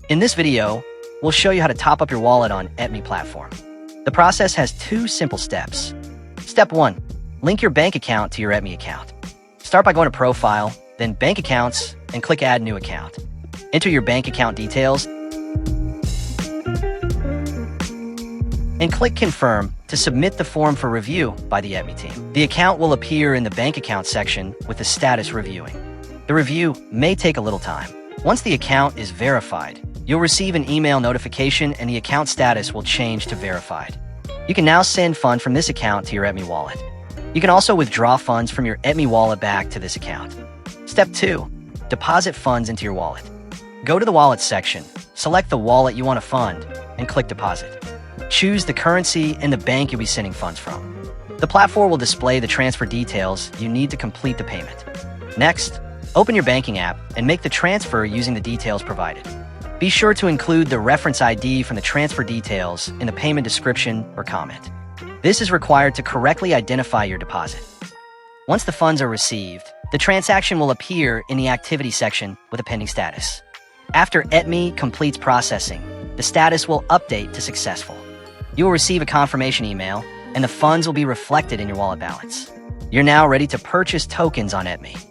In this video, we'll show you how to top up your wallet on ATME platform. The process has two simple steps. Step 1. Link your bank account to your ATME account. Start by going to Profile, then Bank Accounts, and click Add New Account. Enter your bank account details and click Confirm to submit the form for review by the ATME team. The account will appear in the bank account section with the status reviewing. The review may take a little time. Once the account is verified, you'll receive an email notification and the account status will change to verified. You can now send funds from this account to your ATME wallet. You can also withdraw funds from your ATME wallet back to this account. Step 2. Deposit funds into your wallet. Go to the Wallet section, select the wallet you want to fund, and click Deposit. Choose the currency and the bank you'll be sending funds from. The platform will display the transfer details you need to complete the payment. Next, open your banking app and make the transfer using the details provided. Be sure to include the reference ID from the transfer details in the payment description or comment. This is required to correctly identify your deposit. Once the funds are received, the transaction will appear in the activity section with a pending status. After ATME completes processing, the status will update to successful. You will receive a confirmation email, and the funds will be reflected in your wallet balance. You're now ready to purchase tokens on ATME.